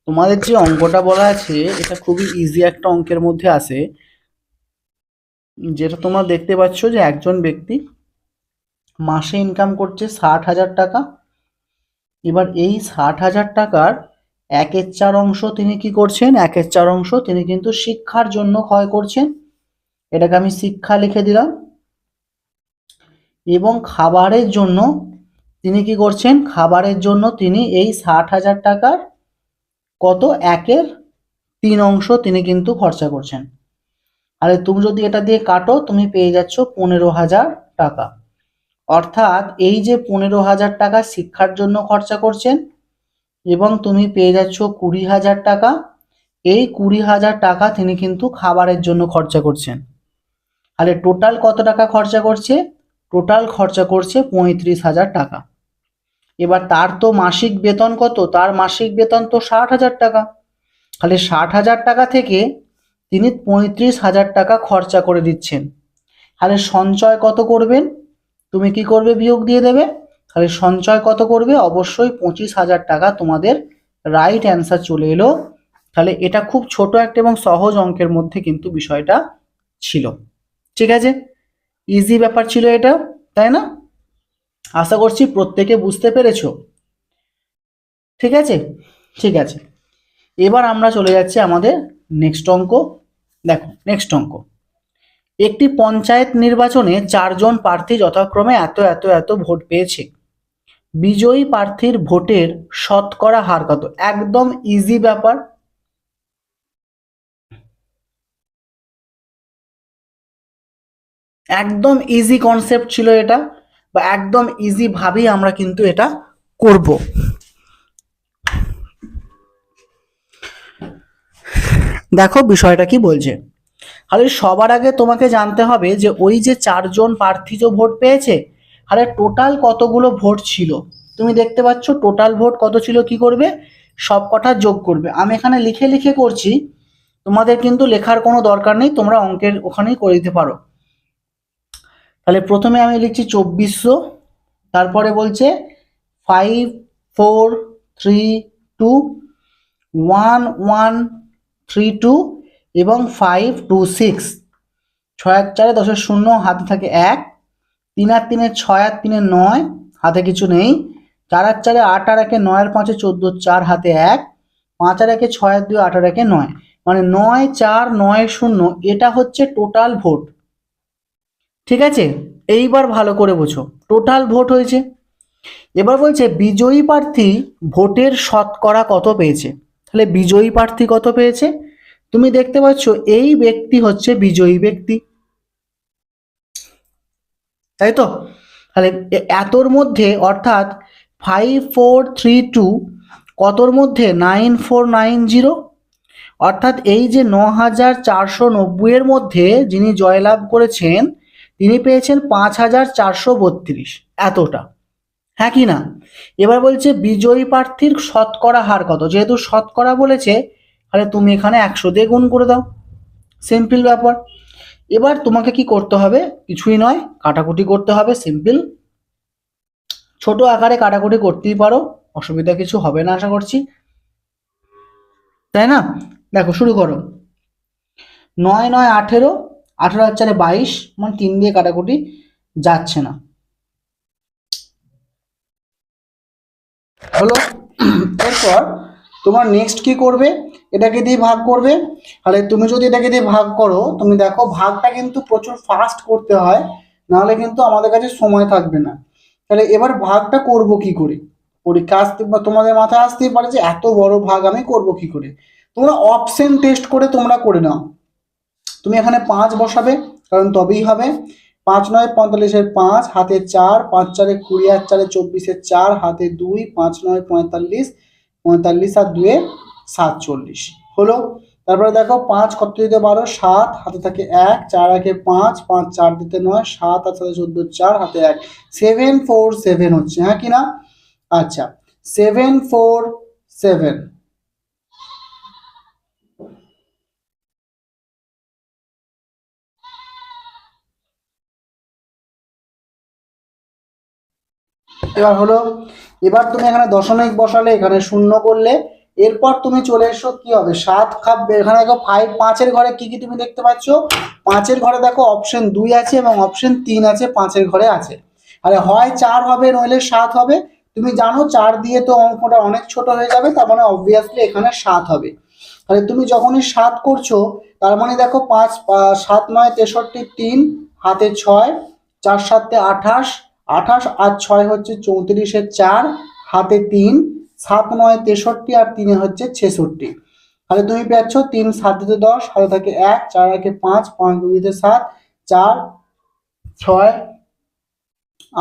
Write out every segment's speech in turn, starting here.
তোমাদের যে অঙ্কটা বলা আছে এটা খুবই ইজি একটা অঙ্কের মধ্যে আসে, যেটা তোমরা দেখতে পাচ্ছ যে একজন ব্যক্তি মাসে ইনকাম করছে 60,000 টাকা। এবার এই 60,000 টাকার 1/4 অংশ তিনি কি করছেন, 1/4 অংশ তিনি কিন্তু শিক্ষার জন্য ক্ষয় করছেন। এটাকে আমি শিক্ষা লিখে দিলাম। এবং খাবারের জন্য তিনি কি করছেন, খাবারের জন্য তিনি এই 60,000 টাকার কত 1/3 অংশ তিনি কিন্তু খরচা করছেন। আর তুমি যদি এটা দিয়ে কাটো তুমি পেয়ে যাচ্ছ 15,000 টাকা। অর্থাৎ এই যে 15,000 টাকা শিক্ষার জন্য খরচা করছেন এবং তুমি পেয়ে যাচ্ছ 20,000 টাকা। এই 20,000 টাকা তিনি কিন্তু খাবারের জন্য খরচা করছেন। তাহলে টোটাল কত টাকা খরচা করছে? টোটাল খরচা করছে 35,000 টাকা। এবার তার তো মাসিক বেতন কত? তার মাসিক বেতন তো 60,000 টাকা। তাহলে 60,000 টাকা থেকে তিনি 35,000 টাকা খরচা করে দিচ্ছেন। তাহলে সঞ্চয় কত করবেন? তুমি কি করবে? বিয়োগ দিয়ে দেবে। তাহলে সঞ্চয় কত করবে? অবশ্যই 25,000 টাকা তোমাদের রাইট অ্যান্সার চলে এলো। তাহলে এটা খুব ছোট একটা এবং সহজ অঙ্কের মধ্যে কিন্তু বিষয়টা ছিল। ঠিক আছে, ইজি ব্যাপার ছিল এটা, তাই না? আশা করছি প্রত্যেকে বুঝতে পেরেছো। ঠিক আছে, ঠিক আছে। এবার আমরা চলে যাচ্ছি আমাদের নেক্সট অঙ্ক। দেখো নেক্সট অঙ্ক, একটি পঞ্চায়েত নির্বাচনে 4জন প্রার্থী যথাক্রমে এত এত এত ভোট পেয়েছে। বিজয়ী প্রার্থীর ভোটের শতকরা হার কত? একদম ইজি ব্যাপার, একদম ইজি কনসেপ্ট ছিল এটা, বা একদম ইজি ভাবেই আমরা কিন্তু এটা করব। দেখো বিষয়টা কি বলছে। তাহলে সবার আগে তোমাকে জানতে হবে যে ওই যে 4জন প্রার্থী যে ভোট পেয়েছে, তাহলে টোটাল কতগুলো ভোট ছিল। তুমি দেখতে পাচ্ছ টোটাল ভোট কত ছিল। কি করবে? সব কটা যোগ করবে। আমি এখানে লিখে লিখে করছি, তোমাদের কিন্তু লেখার কোনো দরকার নেই, তোমরা অঙ্কের ওখানেই করে দিতে পারো। তাহলে প্রথমে আমি লিখছি 2400, তারপরে বলছে 5432 1132 এবং 526। 6 আর 4 10 হাতে থাকে 1, 3 আর 3 6 আর 3 9, হাতে কিছু নেই। 4 আর 4 8 আর 1 9 আর 5 14, 4 হাতে 1, 5 আর 1 6 আর 2 8 আর 1 9, মানে 9490। এটা হচ্ছে টোটাল ভোট। ঠিক আছে, এইবার ভালো করে বোঝো, টোটাল ভোট হয়েছে। এবার বলছে বিজয়ী প্রার্থী ভোটের শতকরা কত পেয়েছে। তাহলে বিজয়ী প্রার্থী কত পেয়েছে? তুমি দেখতে পাচ্ছ এই ব্যক্তি হচ্ছে বিজয়ী ব্যক্তি, তাই তো? তাহলে এতর মধ্যে অর্থাৎ 5432 কতর মধ্যে 9490, অর্থাৎ এই যে 9,490 এর মধ্যে যিনি জয়লাভ করেছেন তিনি পেয়েছেন 5,432, এতটা। হ্যাঁ কি না? এবার বলছে বিজয়ী প্রার্থীর শতকরা হার কত। যেহেতু শতকরা বলেছে তাহলে তুমি এখানে 100 দিয়ে গুণ করে দাও, সিম্পল ব্যাপার। এবার তোমাকে কি করতে হবে? কিছুই নয়, কাটাকুটি করতে হবে, সিম্পল। ছোট আকারে কাটাকুটি করতেই পারো, অসুবিধা কিছু হবে না আশা করছি, তাই না? দেখো শুরু করো। 9 9 18, 18 আর 4 22, মানে 3 দিয়ে কাটাকুটি যাচ্ছে না, হলো। এরপর তোমার নেক্সট কি করবে? এটাকে দিয়ে ভাগ করবে। তাহলে তুমি যদি এটাকে দিয়ে ভাগ করো, তুমি দেখো ভাগটা কিন্তু প্রচুর ফাস্ট করতে হয়, নাহলে কিন্তু আমাদের কাছে সময় থাকবে না। তাহলে এবার ভাগটা করব কি করে? পরীক্ষা আসতে বা তোমাদের মাথায় আসতেই পারে যে এত বড় ভাগ আমি করব কি করে। তোমরা অপশন টেস্ট করে তোমরা করে নাও। তুমি এখানে 5 বসাবে, কারণ তবেই হবে। 5 9 45 5, হাতে 4, 5 4 20 আর 4 24 4, হাতে 2, 5 9 45, 45 আর 2 47, হলো। তারপরে দেখো 5 কত দিতে 12, 7, হাতে থাকে 1, 4 1 5, 5 4 দিতে 9, 7 আর 7 14, 4, হাতে 1, 747 হচ্ছে, হ্যাঁ কি না? আচ্ছা, 747। এবার হলো, এবার তুমি এখানে দশমিক বসালে, এখানে শূন্য করলে, এরপর তুমি চলে এসো, কি হবে 7 খাবে, এখানে দেখো 5 5-এর ঘরে কি কি তুমি দেখতে পাচ্ছ, 5-এর ঘরে দেখো অপশন 2 আছে এবং অপশন 3 আছে, 5-এর ঘরে আছে। আরে হয় 4 হবে নইলে 7 হবে। তুমি জানো 4 দিয়ে তো অঙ্কটা অনেক ছোট হয়ে যাবে, তার মানে অবভিয়াসলি এখানে 7 হবে। তাহলে তুমি যখনই 7 করছো, তার মানে দেখো 5 7 9 63, 3 হাতে 6, 4 7 28, 28 আর 6 হচ্ছে 34, 4 হাতে 3, 7 9 63 আর 3 হচ্ছে 66। তাহলে তুমি পাচ্ছ 3 7 10, হাতে থাকে 1, 4 1 5, 5 2 7, 4 6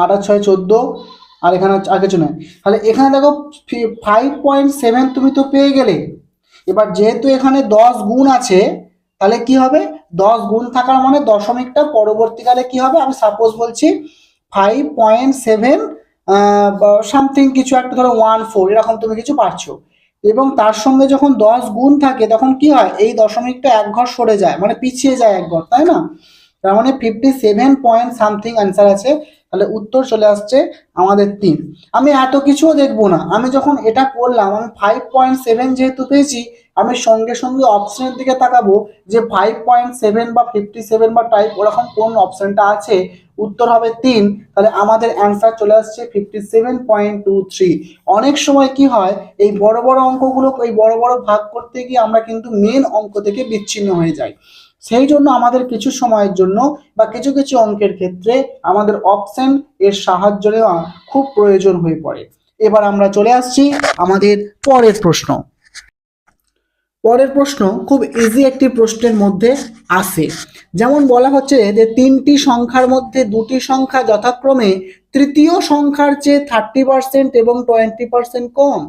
8 আর 6 14, আর এখানে আগে চলে। তাহলে এখানে দেখো 5.7 তুমি তো পেয়ে গেলে। এবার যেহেতু এখানে 10 গুণ আছে, তাহলে কি হবে, 10 গুণ থাকার মানে দশমিকটা পরবর্তীকালে কি হবে, আমি সাপোজ বলছি 5.7 সামথিং কিছু একটা, ধরো 14 এরকম তুমি কিছু পাচ্ছো। এবং তার সঙ্গে যখন 10 গুণ থাকে তখন কি হয়, এই দশমিকটা এক ঘর সরে যায়, মানে পিছিয়ে যায় এক ঘর, তাই না? তার মানে 57 পয়েন্ট সামথিং অ্যান্সার আছে। তাহলে উত্তর চলে আসছে আমাদের 3। আমি এত কিছুও দেখবো না, আমি যখন এটা করলাম, আমি 5.7 যেহেতু পেয়েছি, আমি সঙ্গে সঙ্গে অপশনের দিকে তাকাবো যে 5.7 বা 57 বা টাইপ ওরকম কোন অপশনটা আছে, উত্তর হবে 3। তাহলে আমাদের অ্যান্সার চলে আসছে 57.23। অনেক সময় কি হয়, এই বড় বড় অঙ্কগুলো, এই বড় বড় ভাগ করতে গিয়ে আমরা কিন্তু মেন অঙ্ক থেকে বিচ্ছিন্ন হয়ে যাই। সেই জন্য আমাদের কিছু সময়ের জন্য বা কিছু কিছু অঙ্কের ক্ষেত্রে আমাদের অপশন এর সাহায্য নেওয়া খুব প্রয়োজন হয়ে পড়ে। এবার আমরা চলে আসছি আমাদের পরের প্রশ্ন। পরের প্রশ্ন খুব ইজি একটি প্রশ্নের মধ্যে আসে। যেমন বলা হচ্ছে যে 3টি সংখ্যার মধ্যে 2টি সংখ্যা যথাক্রমে তৃতীয় সংখ্যার চেয়ে 30% এবং 20% কম।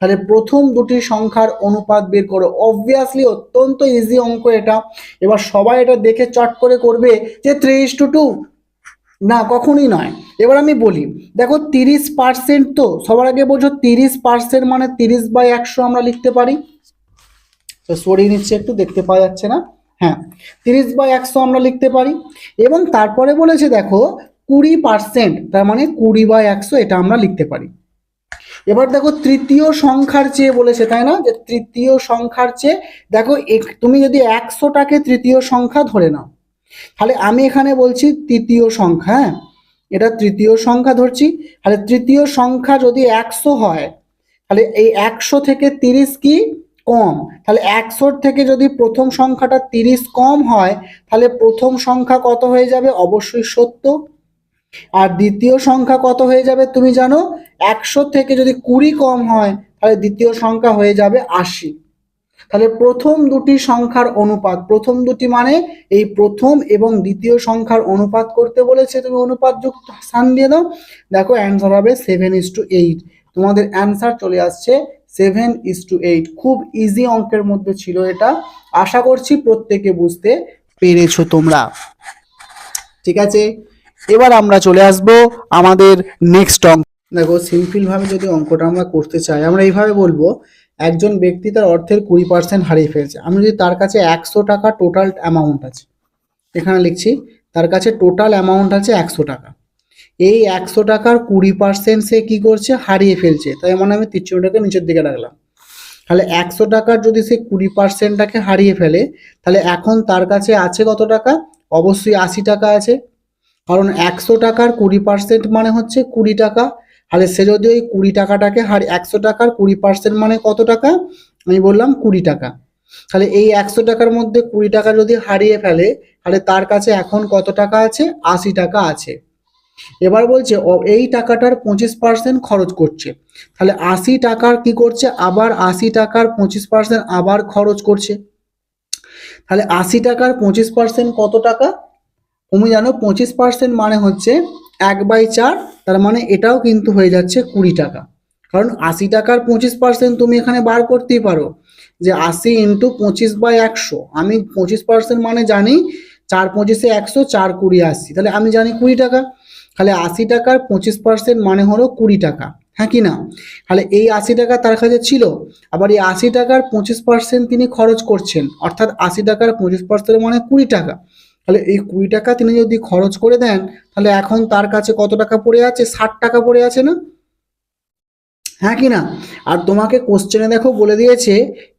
তাহলে প্রথম দুটি সংখ্যার অনুপাত বের করো। অবভিয়াসলি অত্যন্ত ইজি অঙ্ক এটা। এবার সবাই এটা দেখে চট করে করবে যে 3:2, না কখনই নয়। এবার আমি বলি, দেখো 30%, তো সবার আগে বোঝো 30% মানে 30/100 আমরা লিখতে পারি। তো সরিয়ে নিচ্ছে একটু, দেখতে পাওয়া যাচ্ছে না, হ্যাঁ 30/100 আমরা লিখতে পারি। এবং তারপরে বলেছে দেখো 20%, তার মানে 20/100 এটা আমরা লিখতে পারি। এবার দেখো তৃতীয় সংখ্যার চেয়ে বলেছে, তাই না, যে তৃতীয় সংখ্যার চেয়ে, দেখো তুমি যদি 100টাকে তৃতীয় সংখ্যা ধরে নাও, তাহলে আমি এখানে বলছি তৃতীয় সংখ্যা, হ্যাঁ এটা তৃতীয় সংখ্যা ধরছি। তাহলে তৃতীয় সংখ্যা যদি 100 হয়, তাহলে এই 100 থেকে 30 কি কম, তাহলে 100 থেকে যদি প্রথম সংখ্যাটা 30 কম হয়, তাহলে প্রথম সংখ্যা কত হয়ে যাবে, অবশ্যই 70। আর দ্বিতীয় সংখ্যা কত হয়ে যাবে তুমি জানো, 100 থেকে যদি 20 কম হয়, তাহলে দ্বিতীয় সংখ্যা হয়ে যাবে 80। তাহলে প্রথম দুটি সংখ্যার অনুপাত, প্রথম দুটি মানে এই প্রথম এবং দ্বিতীয় সংখ্যার অনুপাত করতে বলেছে, তুমি অনুপাত যুক্ত স্থান দিয়ে দাও। দেখো অ্যান্সার হবে 7:8। তোমাদের অ্যান্সার চলে আসছে 7:8। খুব ইজি অঙ্কের মধ্যে ছিল এটা, আশা করছি প্রত্যেকে বুঝতে পেরেছো তোমরা। ঠিক আছে, এবার আমরা চলে আসবো আমাদের নেক্সট অঙ্ক। দেখো সিম্পল ভাবে যদি অঙ্কটা আমরা করতে চাই, আমরা এইভাবে বলবো, একজন ব্যক্তি তার অর্থের 20% হারিয়ে ফেলছে। আমি যদি তার কাছে 100 টাকা টোটাল অ্যামাউন্ট আছে, এখানে লিখছি তার কাছে টোটাল অ্যামাউন্ট আছে 100 টাকা। এই 100 টাকার 20% সে কি করছে, হারিয়ে ফেলছে। তাই মানে আমি তীরচিহ্নটাকে নিচের দিকে রাখলাম। তাহলে 100 টাকার যদি সে 20%টাকে হারিয়ে ফেলে, তাহলে এখন তার কাছে আছে কত টাকা, অবশ্যই 80 টাকা আছে। কারণ 100 টাকার 20% মানে হচ্ছে 20 টাকা। তাহলে সে যদি ওই 20 টাকাটাকে 100 টাকার 20% মানে কত টাকা, আমি বললাম 20 টাকা। তাহলে এই 100 টাকার মধ্যে 20 টাকা যদি হারিয়ে ফেলে, তাহলে তার কাছে এখন কত টাকা আছে, 80 টাকা আছে। এবার বলছে এই টাকাটার 25% খরচ করছে। তাহলে 80 টাকার কি করছে, আবার 80 টাকার 25% আবার খরচ করছে। তাহলে 80 টাকার 25% কত টাকা, তুমি জানো 25% মানে হচ্ছে 1/4। তার মানে এটাও কিন্তু হয়ে যাচ্ছে 20 টাকা। কারণ 80 টাকার 25% তুমি এখানে বার করতেই পারো, যে 80 × 25/100। আমি 25% মানে জানি 4 25 100, 4 20 80, তাহলে আমি জানি 20 টাকা। তাহলে 80 টাকার 25% মানে হলো 20 টাকা, হ্যাঁ কি না? তাহলে এই 80 টাকা তার কাছে ছিল, আবার এই 80 টাকার 25% তিনি খরচ করছেন, অর্থাৎ 80 টাকার 25% মানে 20 টাকা। তাহলে এই 20 টাকা তিনি যদি খরচ করে দেন, তাহলে এখন তার কাছে কত টাকা পড়ে আছে, 60 টাকা পড়ে আছে না? হ্যাঁ কি না? আর তোমাকে কোশ্চেনে দেখো বলে দিয়েছে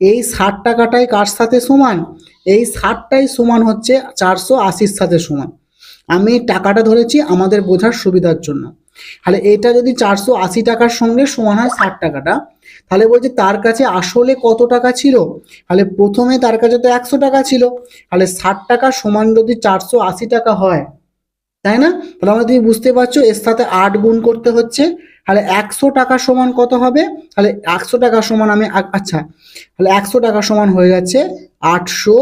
এই 60 টাকাটাই কার সাথে সমান, এই 60টাই সমান হচ্ছে 480-র সাথে সমান। আমি টাকাটা ধরেছি আমাদের বোঝার সুবিধার জন্য। তাহলে এটা যদি 480 টাকার সঙ্গে সমান হয় 60 টাকাটা, তাহলে বলছে তার কাছে আসলে কত টাকা ছিল। তাহলে প্রথমে তার কাছে তো 100 টাকা ছিল, তাহলে 60 টাকা সমান যদি 480 টাকা হয়, তাই না? তাহলে আমরা তুমি বুঝতে পারছো এর সাথে 8 গুণ করতে হচ্ছে। তাহলে 100 টাকা সমান কত হবে? তাহলে 100 টাকা সমান আমি আচ্ছা, তাহলে 100 টাকা সমান হয়ে যাচ্ছে 800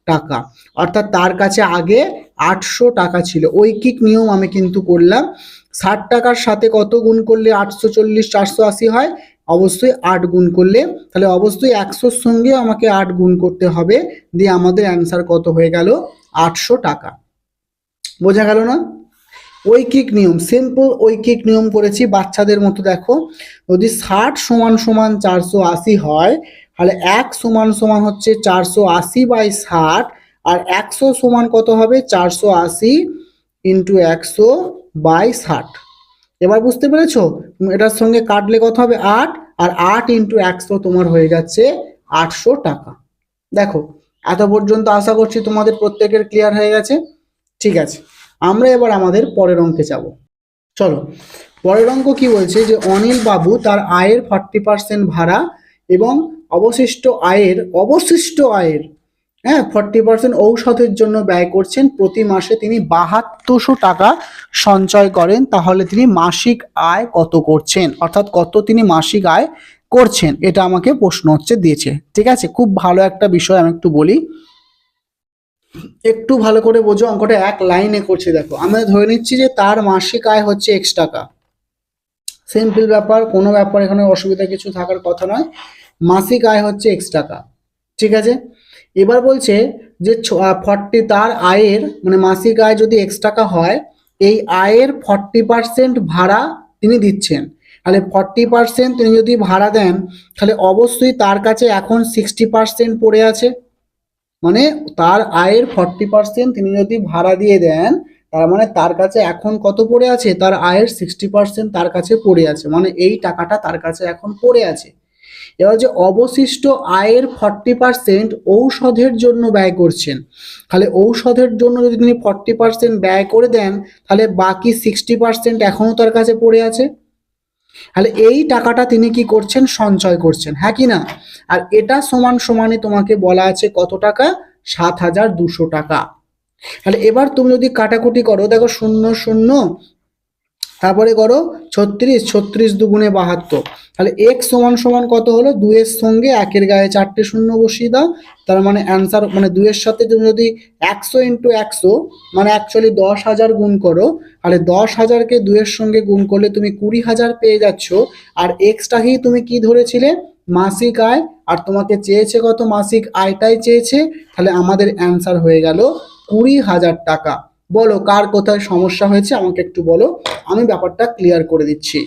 টাকা। অর্থাৎ তার কাছে আগে 800 টাকা ছিল। ঐকিক নিয়ম আমি কিন্তু করলাম। 60 টাকার সাথে কত গুণ করলে 840 480 হয়? অবশ্যই 8 গুণ করলে। তাহলে অবশ্যই 100-র সঙ্গে আমাকে 8 গুণ করতে হবে, দিয়ে আমাদের অ্যান্সার কত হয়ে গেল? 800 টাকা। বোঝা গেল না? ঐকিক নিয়ম, সিম্পল ঐকিক নিয়ম করেছি বাচ্চাদের মতো। দেখো, যদি 60 সমান সমান 480 হয়, তাহলে 1 সমান সমান হচ্ছে 480/60, আর 100 সমান কত হবে? 480 ইন্টু 100/60। এবার বুঝতে পেরেছো? এটার সঙ্গে কাটলে কত হবে? 8, আর 8 ইন্টু 100 তোমার হয়ে যাচ্ছে 800 টাকা। দেখো, এত পর্যন্ত আশা করছি তোমাদের প্রত্যেকের ক্লিয়ার হয়ে গেছে। ঠিক আছে, আমরা এবার আমাদের পরের অঙ্কে যাব। চলো, পরের অঙ্ক কি বলছে যে অনিল বাবু তার আয়ের 40% ভাড়া এবং অবশিষ্ট আয়ের 40% ঔষধের জন্য ব্যয় করছেন। প্রতি মাসে তিনি 7200 টাকা সঞ্চয় করেন। তাহলে তিনি মাসিক আয় কত করছেন, অর্থাৎ কত তিনি মাসিক আয় করছেন, এটা আমাকে প্রশ্ন হচ্ছে দিয়েছে। ঠিক আছে, খুব ভালো একটা বিষয়, আমি একটু বলি, একটু ভালো করে বোঝো। অঙ্কটা এক লাইনে করছি। দেখো, আমরা ধরে নিচ্ছি যে তার মাসিক আয় হচ্ছে X টাকা। সিম্পল ব্যাপার, কোনো ব্যাপার এখানে অসুবিধা কিছু থাকার কথা নয়। মাসিক আয় হচ্ছে X টাকা। ঠিক আছে, এবার বলছে যে তার আয়ের মানে মাসিক আয় যদি X টাকা হয়, এই আয়ের 40% ভাড়া তিনি দিচ্ছেন। তাহলে 40% তিনি যদি ভাড়া দেন, তাহলে অবশ্যই তার কাছে এখন 60% পড়ে আছে। মানে তার আয়ের 40% তিনি যদি ভাড়া দিয়ে দেন, তার মানে তার কাছে এখন কত পড়ে আছে? তার আয়ের 60% তার কাছে পড়ে আছে, মানে এই টাকাটা তার কাছে এখন পড়ে আছে। এবার যে অবশিষ্ট আয়ের 40% ঔষধের জন্য ব্যয় করছেন, তাহলে ঔষধের জন্য যদি তিনি 40% ব্যয় করে দেন, তাহলে বাকি 60% এখনো তার কাছে পড়ে আছে। তাহলে এই টাকাটা তিনি কি করছেন? সঞ্চয় করছেন, হ্যাঁ কি না? আর এটা সমান সমানই তোমাকে বলা আছে কত টাকা? 7200 টাকা। তাহলে এবার তুমি যদি কাটাকুটি করো, দেখো 0 0, তারপরে করো 36, 36 দুগুণে 72। তাহলে x সমান সমান কত হলো? 2 এর সঙ্গে 1 এর গায়ে 4টে শূন্য বসিয়ে দাও। তার মানে অ্যান্সার, মানে 2 এর সাথে তুমি যদি 100 ইন্টু 100 মানে অ্যাকচুয়ালি 10,000 গুণ করো, তাহলে 10,000কে 2 এর সঙ্গে গুণ করলে তুমি 20,000 পেয়ে যাচ্ছ। আর এক্সটাকেই তুমি কি ধরেছিলে? মাসিক আয়। আর তোমাকে চেয়েছে কত? মাসিক আয়টাই চেয়েছে। তাহলে আমাদের অ্যান্সার হয়ে গেল 20,000 টাকা। বলো কার কোথায় সমস্যা হয়েছে আমাকে একটু বলো, আমি ব্যাপারটা ক্লিয়ার করে দিচ্ছি।